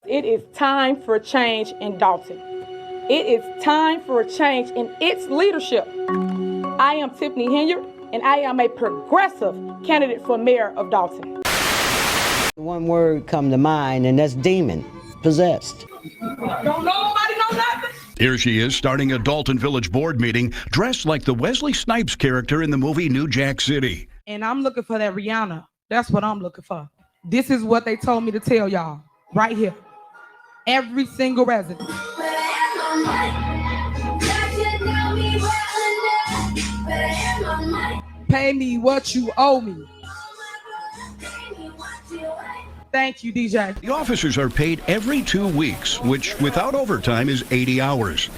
It is time for a change in Dalton. It is time for a change in its leadership. I am Tiffany Henyard, and I am a progressive candidate for mayor of Dalton. One word come to mind, and that's demon, possessed. Don't nobody know nothing. Here she is starting a Dalton Village board meeting dressed like the Wesley Snipes character in the movie New Jack City. And I'm looking for that Rihanna. That's what I'm looking for. This is what they told me to tell y'all right here. Every single resident. Pay me what you owe me. Thank you, DJ. The officers are paid every 2 weeks, which without overtime is 80 hours.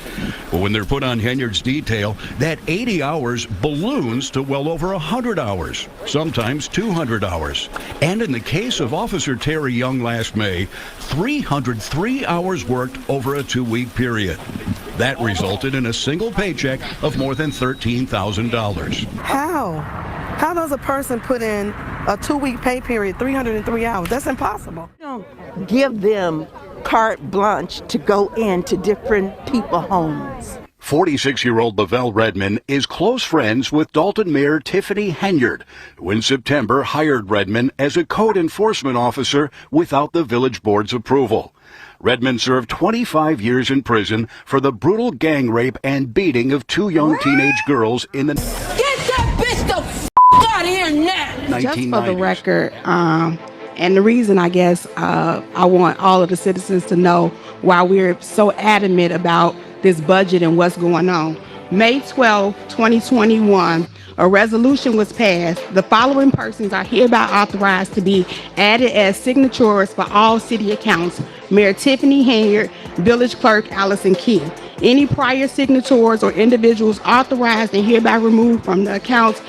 But when they're put on Henyard's detail, that 80 hours balloons to well over 100 hours, sometimes 200 hours. And in the case of Officer Terry Young last May, 303 hours worked over a 2-week period. That resulted in a single paycheck of more than $13,000. How does a person put in a 2-week pay period, 303 hours? That's impossible. Give them carte blanche to go into different people's homes. 46-year-old Lavelle Redmond is close friends with Dalton Mayor Tiffany Henyard, who in September hired Redmond as a code enforcement officer without the village board's approval. Redmond served 25 years in prison for the brutal gang rape and beating of 2 young teenage girls in the... Get that bitch the f*** out of here now! Just for the record, and the reason I guess I want all of the citizens to know why we're so adamant about this budget and what's going on. May 12, 2021, a resolution was passed. The following persons are hereby authorized to be added as signatories for all city accounts. Mayor Tiffany Henyard, Village Clerk Allison Key. Any prior signatories or individuals authorized and hereby removed from the accounts,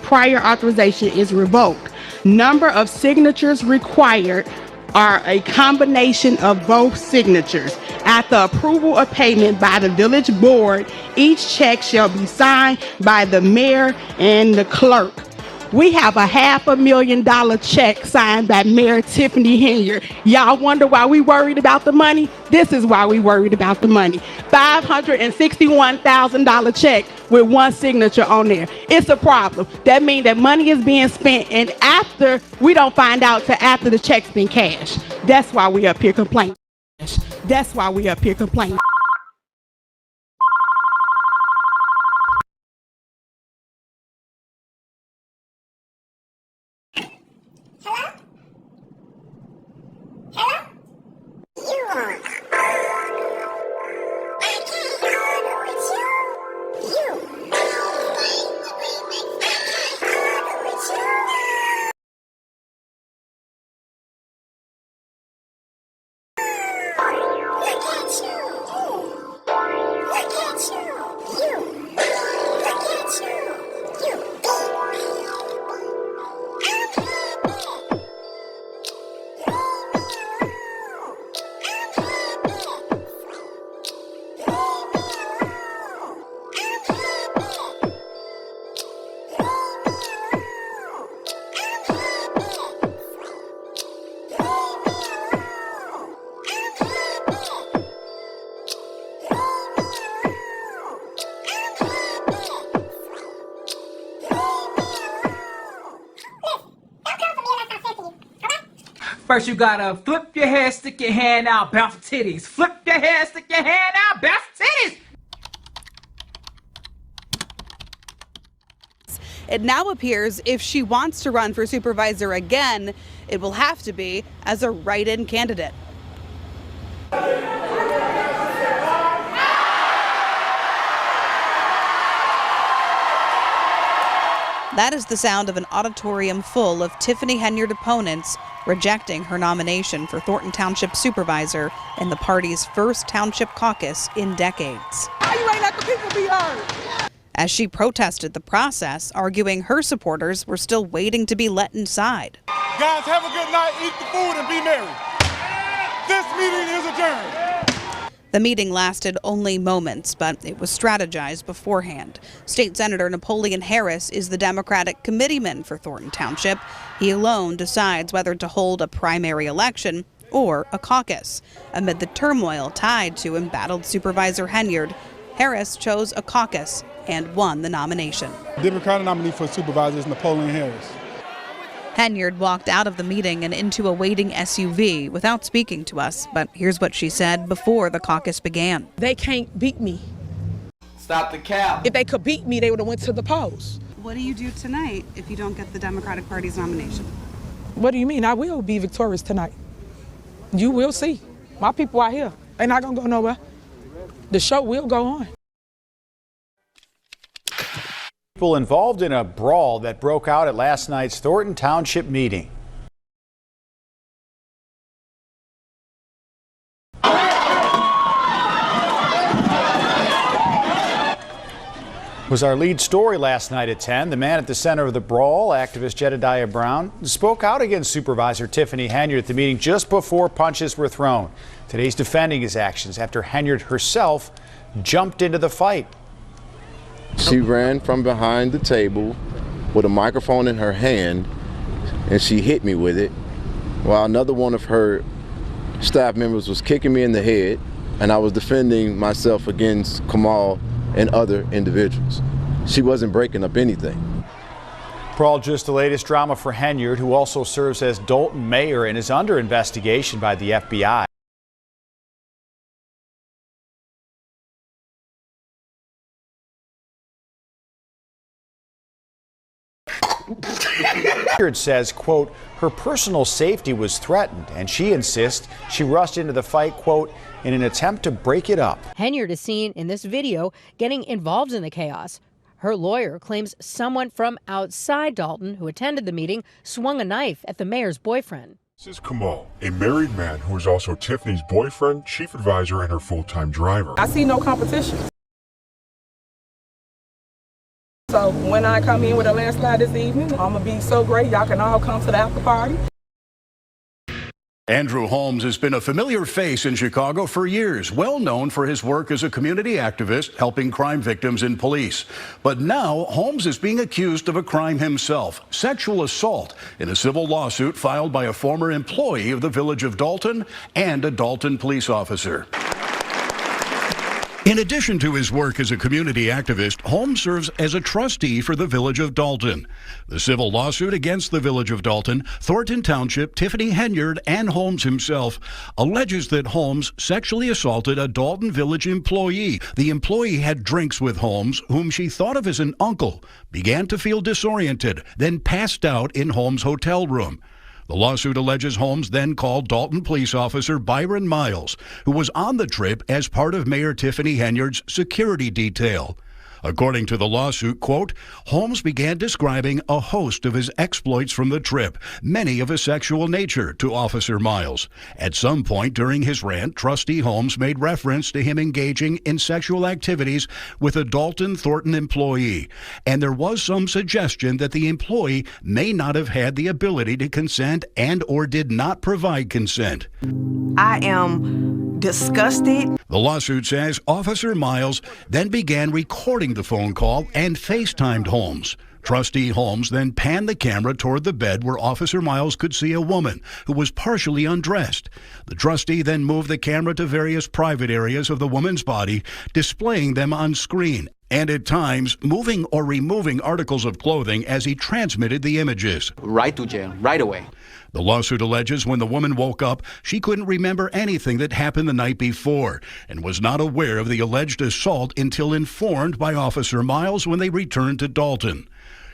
prior authorization is revoked. Number of signatures required are a combination of both signatures. After approval of payment by the village board, each check shall be signed by the mayor and the clerk. We have a $500,000 check signed by Mayor Tiffany Henyard. Y'all wonder why we worried about the money? This is why we worried about the money. $561,000 check with one signature on there. It's a problem. That means that money is being spent, and after we don't find out till after the check's been cashed. That's why we up here complaining. That's why we up here complaining. First, you gotta flip your hair, stick your hand out, bounce titties. Flip your hair, stick your hand out, bounce titties. It now appears if she wants to run for supervisor again, it will have to be as a write-in candidate. That is the sound of an auditorium full of Tiffany Henyard opponents rejecting her nomination for Thornton Township Supervisor in the party's first township caucus in decades. How you ain't let the people be heard? As she protested the process, arguing her supporters were still waiting to be let inside. Guys, have a good night, eat the food, and be merry. This meeting is adjourned. The meeting lasted only moments, but it was strategized beforehand. State Senator Napoleon Harris is the Democratic committeeman for Thornton Township. He alone decides whether to hold a primary election or a caucus. Amid the turmoil tied to embattled Supervisor Henyard, Harris chose a caucus and won the nomination. The Democratic nominee for supervisor is Napoleon Harris. Henyard walked out of the meeting and into a waiting SUV without speaking to us, but here's what she said before the caucus began. They can't beat me. Stop the cap. If they could beat me, they would have went to the polls. What do you do tonight if you don't get the Democratic Party's nomination? What do you mean? I will be victorious tonight. You will see. My people out here. They're not going to go nowhere. The show will go on. People involved in a brawl that broke out at last night's Thornton Township meeting. Was our lead story last night at 10. The man at the center of the brawl, activist Jedediah Brown, spoke out against Supervisor Tiffany Henyard at the meeting just before punches were thrown. Today's defending his actions after Henyard herself jumped into the fight. She ran from behind the table with a microphone in her hand, and she hit me with it, while another one of her staff members was kicking me in the head, and I was defending myself against Kamal and other individuals. She wasn't breaking up anything. Brawl just the latest drama for Henyard, who also serves as Dalton mayor and is under investigation by the FBI. Henyard says, quote, her personal safety was threatened, and she insists she rushed into the fight, quote, in an attempt to break it up. Henyard is seen in this video getting involved in the chaos. Her lawyer claims someone from outside Dalton who attended the meeting swung a knife at the mayor's boyfriend. This is Kamal, a married man who is also Tiffany's boyfriend, chief advisor, and her full-time driver. I see no competition. So when I come in with a landslide this evening, I'm going to be so great. Y'all can all come to the after party. Andrew Holmes has been a familiar face in Chicago for years, well known for his work as a community activist helping crime victims and police. But now Holmes is being accused of a crime himself, sexual assault, in a civil lawsuit filed by a former employee of the Village of Dalton and a Dalton police officer. In addition to his work as a community activist, Holmes serves as a trustee for the Village of Dalton. The civil lawsuit against the Village of Dalton, Thornton Township, Tiffany Henyard, and Holmes himself alleges that Holmes sexually assaulted a Dalton Village employee. The employee had drinks with Holmes, whom she thought of as an uncle, began to feel disoriented, then passed out in Holmes' hotel room. The lawsuit alleges Holmes then called Dalton police officer Byron Miles, who was on the trip as part of Mayor Tiffany Henyard's security detail. According to the lawsuit, quote, Holmes began describing a host of his exploits from the trip, many of a sexual nature, to Officer Miles. At some point during his rant, Trustee Holmes made reference to him engaging in sexual activities with a Dalton Thornton employee, and there was some suggestion that the employee may not have had the ability to consent and or did not provide consent. I am disgusted. The lawsuit says Officer Miles then began recording the phone call and FaceTimed Holmes. Trustee Holmes then panned the camera toward the bed where Officer Miles could see a woman who was partially undressed. The trustee then moved the camera to various private areas of the woman's body, displaying them on screen, and at times moving or removing articles of clothing as he transmitted the images. Right to jail, right away. The lawsuit alleges when the woman woke up, she couldn't remember anything that happened the night before and was not aware of the alleged assault until informed by Officer Miles when they returned to Dalton.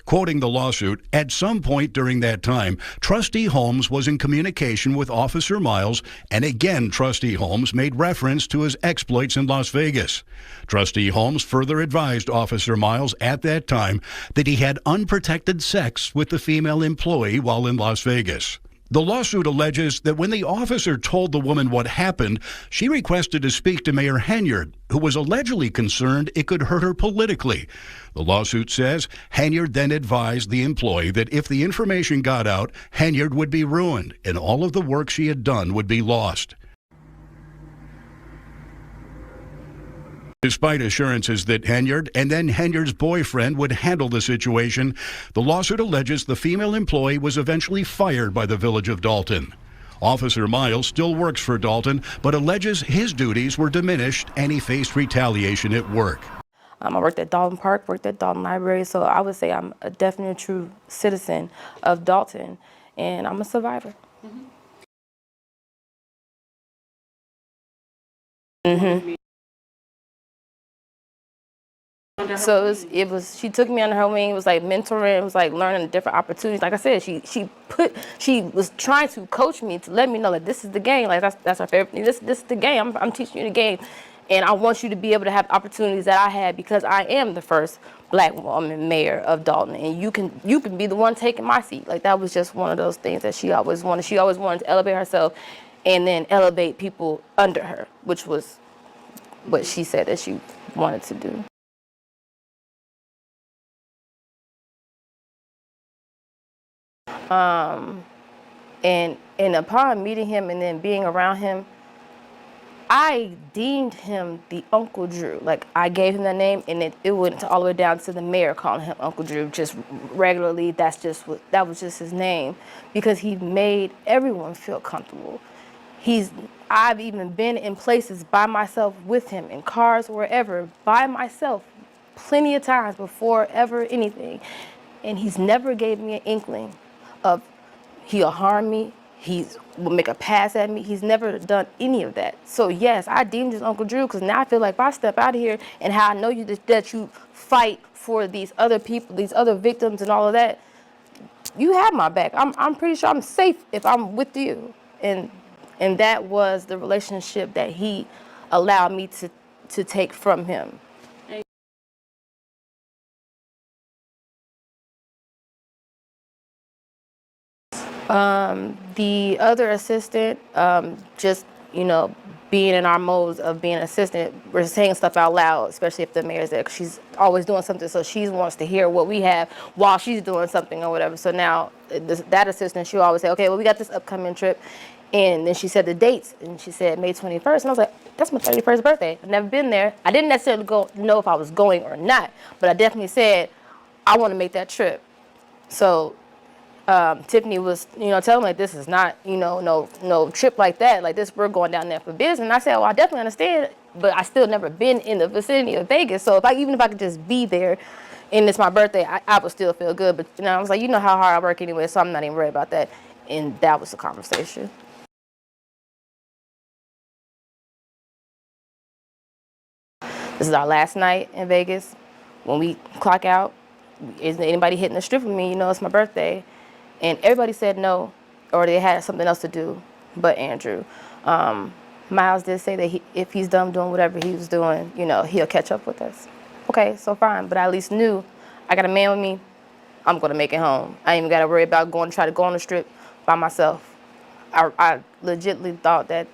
Quoting the lawsuit, at some point during that time, Trustee Holmes was in communication with Officer Miles, and again Trustee Holmes made reference to his exploits in Las Vegas. Trustee Holmes further advised Officer Miles at that time that he had unprotected sex with the female employee while in Las Vegas. The lawsuit alleges that when the officer told the woman what happened, she requested to speak to Mayor Henyard, who was allegedly concerned it could hurt her politically. The lawsuit says Henyard then advised the employee that if the information got out, Henyard would be ruined and all of the work she had done would be lost. Despite assurances that Henyard and then Henyard's boyfriend would handle the situation, the lawsuit alleges the female employee was eventually fired by the Village of Dalton. Officer Miles still works for Dalton, but alleges his duties were diminished and he faced retaliation at work. I worked at Dalton Park, worked at Dalton Library, so I would say I'm a definite true citizen of Dalton, and I'm a survivor. So she took me under her wing. It was like mentoring. It was like learning different opportunities. Like I said, she was trying to coach me to let me know that this is the game. Like that's our favorite thing. This is the game. I'm teaching you the game, and I want you to be able to have opportunities that I had because I am the first Black woman mayor of Dalton, and you can be the one taking my seat. Like that was just one of those things that she always wanted. She always wanted to elevate herself, and then elevate people under her, which was what she said that she wanted to do. And upon meeting him and then being around him, I deemed him the Uncle Drew. Like I gave him that name, and it went all the way down to the mayor calling him Uncle Drew just regularly. That was just his name because he made everyone feel comfortable. I've even been in places by myself with him, in cars, wherever, by myself, plenty of times before ever anything, and he's never gave me an inkling of he'll harm me, he will make a pass at me. He's never done any of that. So yes, I deemed his Uncle Drew because now I feel like if I step out of here and how I know you that you fight for these other people, these other victims and all of that, you have my back. I'm pretty sure I'm safe if I'm with you. And that was the relationship that he allowed me to take from him. The other assistant, just, being in our modes of being an assistant, we're saying stuff out loud, especially if the mayor's there, 'cause she's always doing something, so she wants to hear what we have while she's doing something or whatever. So now that assistant, she'll always say, okay, well, we got this upcoming trip. And then she said the dates, and she said May 21st. And I was like, that's my 31st birthday. I've never been there. I didn't necessarily know if I was going or not, but I definitely said, I want to make that trip. So Tiffany was, telling me like, this is not, no trip like that. Like this, we're going down there for business. And I said, well, I definitely understand, but I still never been in the vicinity of Vegas. So even if I could just be there and it's my birthday, I would still feel good. But, I was like, you know how hard I work anyway, so I'm not even worried about that. And that was the conversation. This is our last night in Vegas. When we clock out, isn't anybody hitting the strip with me? It's my birthday. And everybody said no, or they had something else to do, but Andrew. Miles did say that if he's done doing whatever he was doing, he'll catch up with us. Okay, so fine, but I at least knew I got a man with me, I'm gonna make it home. I ain't even gotta worry about try to go on the strip by myself. I legitimately thought that,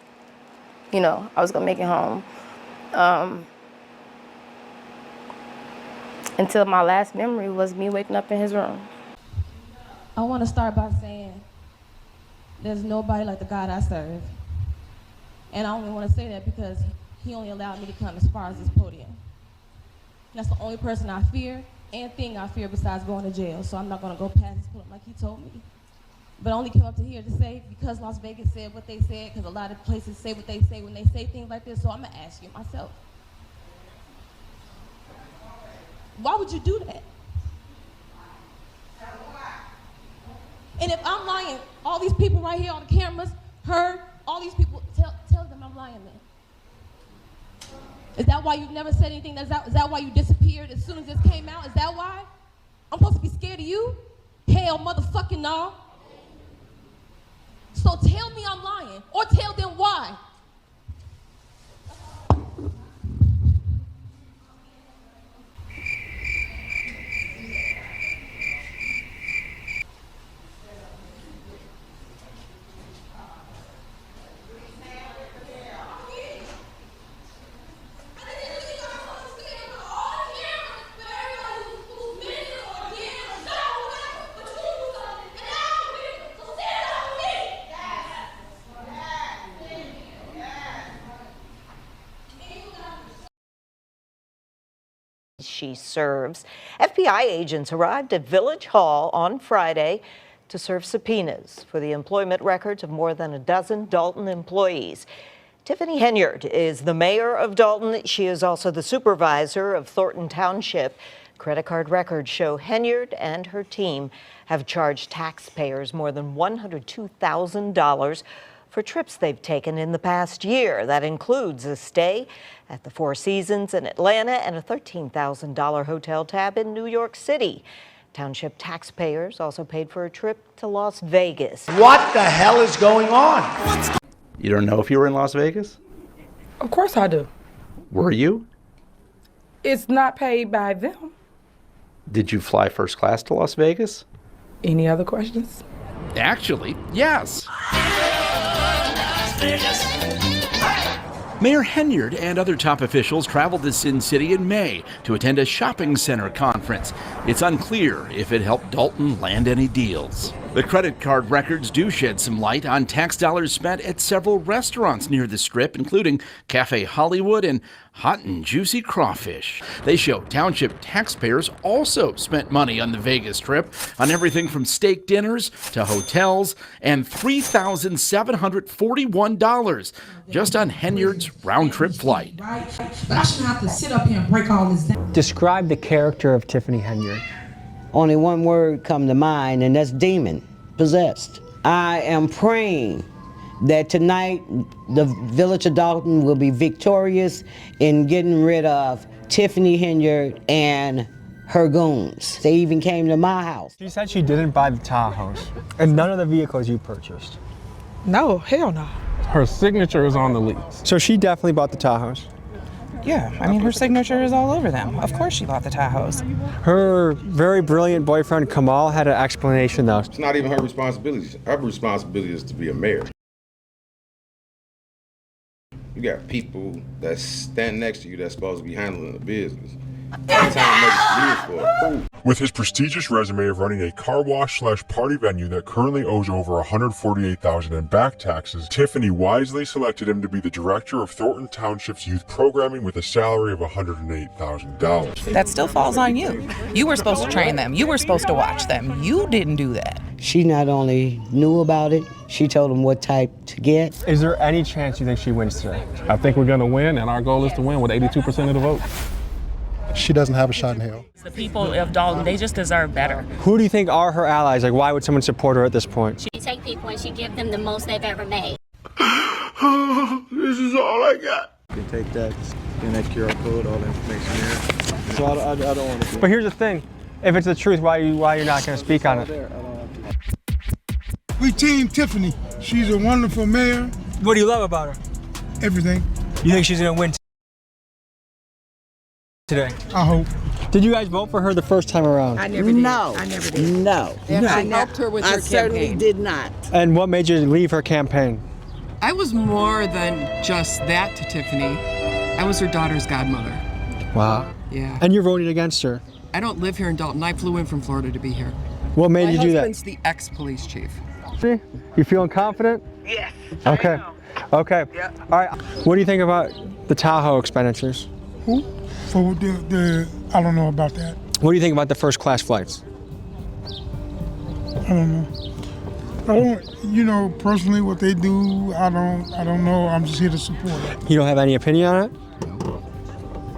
I was gonna make it home. Until my last memory was me waking up in his room. I want to start by saying there's nobody like the God I serve. And I only want to say that because he only allowed me to come as far as this podium. That's the only person I fear and thing I fear besides going to jail. So I'm not going to go past this podium like he told me. But I only came up to here to say, because Las Vegas said what they said, because a lot of places say what they say when they say things like this, so I'm going to ask you myself. Why would you do that? And if I'm lying, all these people right here on the cameras, all these people, tell them I'm lying then. Is that why you've never said anything? Is that why you disappeared as soon as this came out? Is that why? I'm supposed to be scared of you? Hell motherfucking no. So tell me I'm lying, or tell them why. She serves. FBI agents arrived at Village Hall on Friday to serve subpoenas for the employment records of more than a dozen Dalton employees. Tiffany Henyard is the mayor of Dalton. She is also the supervisor of Thornton Township. Credit card records show Henyard and her team have charged taxpayers more than $102,000 for trips they've taken in the past year. That includes a stay at the Four Seasons in Atlanta and a $13,000 hotel tab in New York City. Township taxpayers also paid for a trip to Las Vegas. What the hell is going on? You don't know if you were in Las Vegas? Of course I do. Were you? It's not paid by them. Did you fly first class to Las Vegas? Any other questions? Actually, yes. Mayor Henyard and other top officials traveled to Sin City in May to attend a shopping center conference. It's unclear if it helped Dalton land any deals. The credit card records do shed some light on tax dollars spent at several restaurants near the Strip, including Cafe Hollywood and Hot and Juicy Crawfish. They show township taxpayers also spent money on the Vegas trip on everything from steak dinners to hotels, and $3,741 just on Henyard's round-trip flight. But I shouldn't have to sit up here and break all this down. Describe the character of Tiffany Henyard. Only one word come to mind, and that's demon, possessed. I am praying that tonight the village of Dalton will be victorious in getting rid of Tiffany Henyard and her goons. They even came to my house. She said she didn't buy the Tahoes and none of the vehicles you purchased. No, hell no. Her signature is on the lease. So she definitely bought the Tahoes. Yeah, I mean, her signature is all over them. Of course she bought the Tahoes. Her very brilliant boyfriend, Kamal, had an explanation, though. It's not even her responsibility. Her responsibility is to be a mayor. You got people that stand next to you that's supposed to be handling the business. With his prestigious resume of running a car wash/party venue that currently owes over $148,000 in back taxes, Tiffany wisely selected him to be the director of Thornton Township's youth programming with a salary of $108,000. That still falls on you. You were supposed to train them. You were supposed to watch them. You didn't do that. She not only knew about it, she told him what type to get. Is there any chance you think she wins today? I think we're going to win, and our goal is to win with 82% of the vote. She doesn't have a shot in hell. The people of Dalton, they just deserve better. Who do you think are her allies? Like, why would someone support her at this point? She take people and she give them the most they've ever made. This is all I got. You can take that, scan that QR code, all the information there. So I don't want to. But here's the thing: if it's the truth, why you're not going to speak on it? We team Tiffany. She's a wonderful mayor. What do you love about her? Everything. You think she's going to win today? I hope. Did you guys vote for her the first time around? I never did. No. I never did. No. I helped her with her campaign. I certainly did not. And what made you leave her campaign? I was more than just that to Tiffany. I was her daughter's godmother. Wow. Yeah. And you're voting against her? I don't live here in Dalton. I flew in from Florida to be here. What made you do that? My husband's the ex-police chief. You feeling confident? Yes. Okay. Okay. Yeah. All right. What do you think about the Tahoe expenditures? Who? For I don't know about that. What do you think about the first class flights? I don't know. Personally what they do, I don't know. I'm just here to support it. You don't have any opinion on it?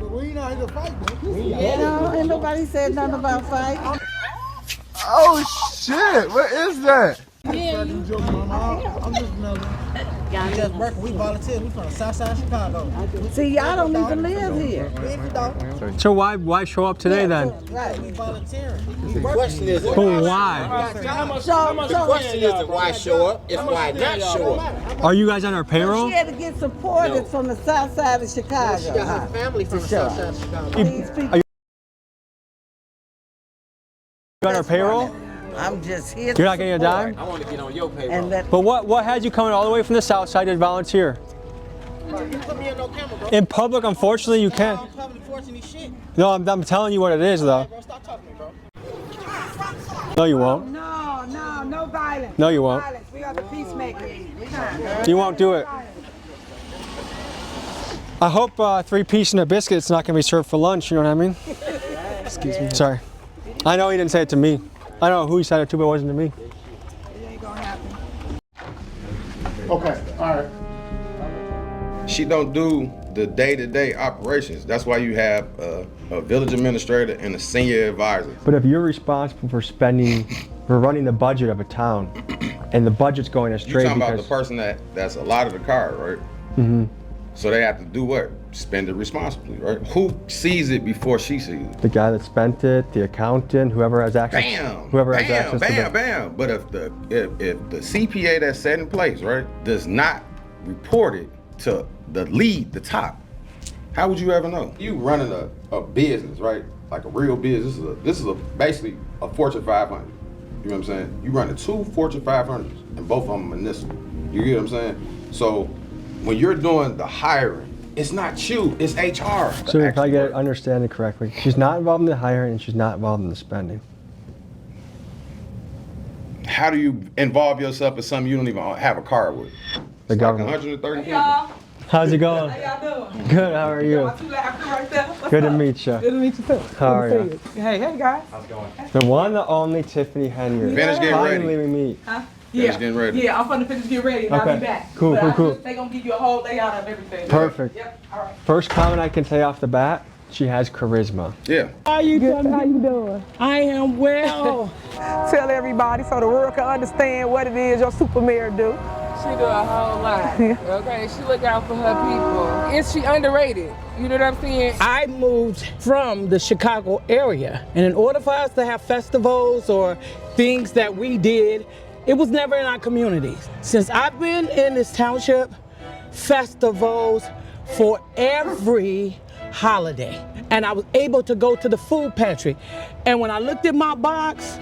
We not here to fight, Ain't nobody said nothing about fight. Oh shit! What is that? I'm just messing. Just working. We volunteer. We from the south side of Chicago. See, y'all don't even live here. So why show up today then? Right. We volunteering. The question is, but why? The question isn't why show up, it's why not show up. Are you guys on our payroll? She had to get supported from the south side of Chicago. She got her family from the south side of Chicago. Are you on our payroll? I'm just here. You're not getting a dime? I want to get on your payroll. But what had you coming all the way from the south side to volunteer? You put me in no camera, bro. In public, unfortunately, you can't. No, I'm telling you what it is, though. Stop talking to me, bro. No, you won't. No violence. No, you won't. Violence. We are the peacemakers. You won't do it. I hope 3-piece and a biscuit's not going to be served for lunch, you know what I mean? Excuse me. Sorry. I know he didn't say it to me. I don't know who he said it to, but it wasn't to me. She don't do the day-to-day operations. That's why you have a village administrator and a senior advisor. But if you're responsible for running the budget of a town, and the budget's going astray You're talking because... about the person that's allotted the card, right? Mm-hmm. So they have to do what? Spend it responsibly, right? Who sees it before she sees it? The guy that spent it, the accountant, whoever has access. Bam! Whoever has Bam! access Bam! to the... Bam! But if the CPA that's set in place, right, does not report it to the lead, the top, how would you ever know? You running a business, right? Like a real business. This is basically a Fortune 500. You know what I'm saying? You running 2 Fortune 500s, and both of them are municipal. You get what I'm saying? So when you're doing the hiring, it's not you, it's HR. So if I understand it correctly, she's not involved in the hiring and she's not involved in the spending. How do you involve yourself in something you don't even have a card with? The government. 130 Hey, y'all. How's it going? How y'all doing? Good, how are you? Right there. What's Good to up? meet you. Good to meet you too. How are you? Hey guys. How's it going? The one, the only Tiffany Henyard. Finish getting ready. Finally we meet. Huh? Finish getting ready. Yeah, I'm finna finish getting ready and I'll be back. Cool, But cool. They gonna give you a whole layout of everything. Perfect. Yep. All right. First comment I can say off the bat, she has charisma. Yeah. How you doing? I am well. Tell everybody so the world can understand what it is your super mayor do. She do a whole lot. Okay, she look out for her people. Is she underrated? You know what I'm saying? I moved from the Chicago area, and in order for us to have festivals or things that we did, it was never in our communities. Since I've been in this township, festivals for every holiday. And I was able to go to the food pantry. And when I looked at my box,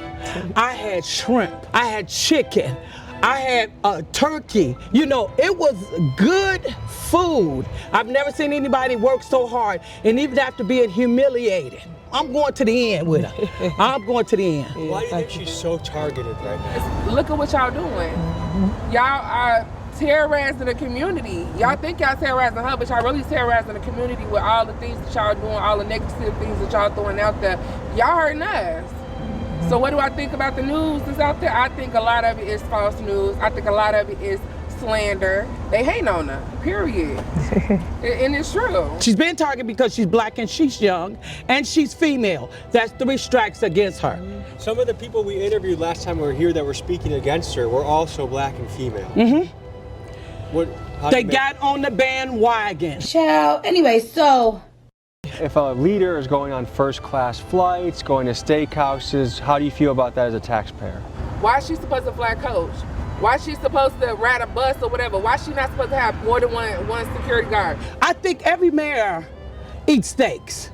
I had shrimp, I had chicken, I had a turkey. You know, it was good food. I've never seen anybody work so hard, and even after being humiliated. I'm going to the end with her. I'm going to the end. Why do you think she's so targeted right now? Look at what y'all doing. Y'all are terrorizing the community. Y'all think y'all terrorizing her, but y'all really terrorizing the community with all the things that y'all doing, all the negative things that y'all throwing out there. Y'all hurting us. So what do I think about the news that's out there? I think a lot of it is false news. I think a lot of it is slander. They hating on her, period. And it's true. She's been targeted because she's black and she's young and she's female. That's 3 strikes against her. Some of the people we interviewed last time we were here that were speaking against her were also black and female. Mm-hmm. They got on the bandwagon. Child, anyway, so. If a leader is going on first-class flights, going to steakhouses, how do you feel about that as a taxpayer? Why is she supposed to fly coach? Why is she supposed to ride a bus or whatever? Why is she not supposed to have more than one security guard? I think every mayor eats steaks.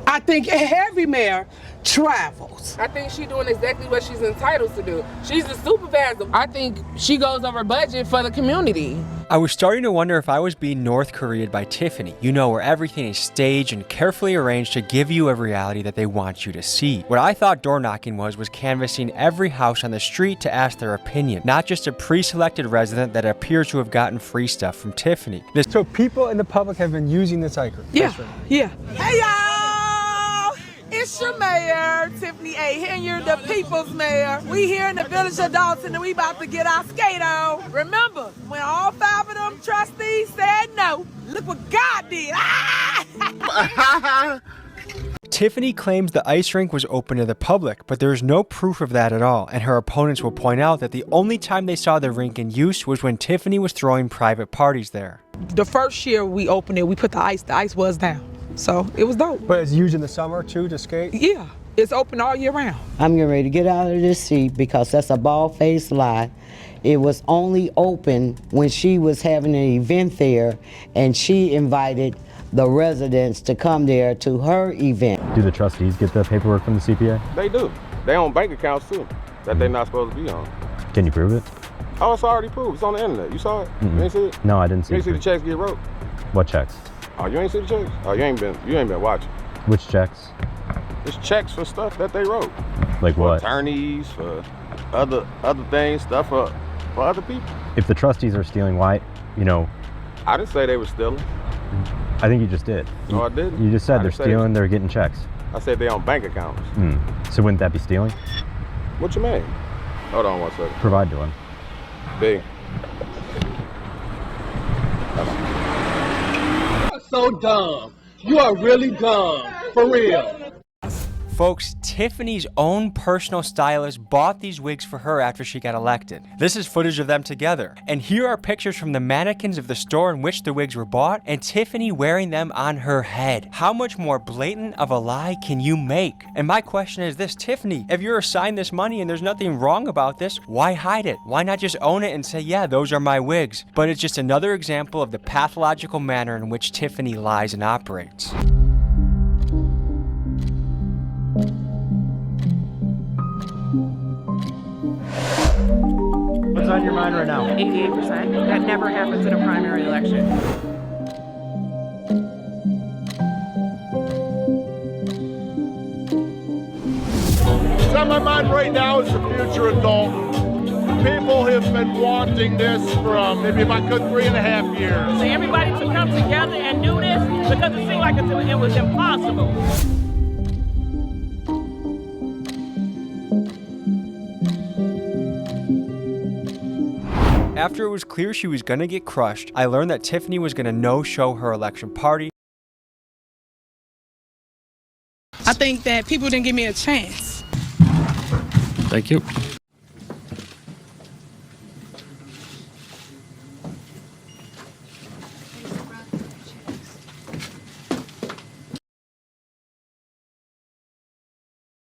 I think every mayor travels. I think she's doing exactly what she's entitled to do. She's a supervisor. I think she goes over budget for the community. I was starting to wonder if I was being North Korea'd by Tiffany, you know, where everything is staged and carefully arranged to give you a reality that they want you to see. What I thought door knocking was canvassing every house on the street to ask their opinion, not just a pre-selected resident that appears to have gotten free stuff from Tiffany. So people in the public have been using this icon? Yeah. Hey y'all! It's your mayor, Tiffany A. Henyard, the people's mayor. We here in the village of Dalton and we about to get our skate on. Remember, when all 5 of them trustees said no, look what God did. Tiffany claims the ice rink was open to the public, but there is no proof of that at all, and her opponents will point out that the only time they saw the rink in use was when Tiffany was throwing private parties there. The first year we opened it, we put the ice was down. So it was dope. But it's used in the summer too to skate? Yeah, it's open all year round. I'm getting ready to get out of this seat because that's a bald-faced lie. It was only open when she was having an event there and she invited the residents to come there to her event. Do the trustees get the paperwork from the CPA? They do. They own bank accounts too that they're not supposed to be on. Can you prove it? Oh, it's already proved. It's on the internet. You saw it? Mm-mm. You ain't see it? No, I didn't see You it. ain't see the checks get wrote? What checks? Oh, you ain't see the checks? Oh, you ain't been watching. Which checks? It's checks for stuff that they wrote. Like for what? Attorneys, for other things, stuff for other people. If the trustees are stealing, why, you know? I didn't say they were stealing. I think you just did. No, I didn't. You just said they're stealing, they're getting checks. I said they on bank accounts. So wouldn't that be stealing? What you mean? Hold on one second. Provide to him. B. That's so dumb. You are really dumb, for real. Folks, Tiffany's own personal stylist bought these wigs for her after she got elected. This is footage of them together. And here are pictures from the mannequins of the store in which the wigs were bought and Tiffany wearing them on her head. How much more blatant of a lie can you make? And my question is this, Tiffany, if you're assigned this money and there's nothing wrong about this, why hide it? Why not just own it and say, yeah, those are my wigs? But it's just another example of the pathological manner in which Tiffany lies and operates. What's on your mind right now? 88%. That never happens in a primary election. What's on my mind right now is the future of Dalton. People have been wanting this from maybe, if I could, 3.5 years. So everybody to come together and do this because it seemed like it was impossible. After it was clear she was gonna get crushed, I learned that Tiffany was gonna no-show her election party. I think that people didn't give me a chance. Thank you.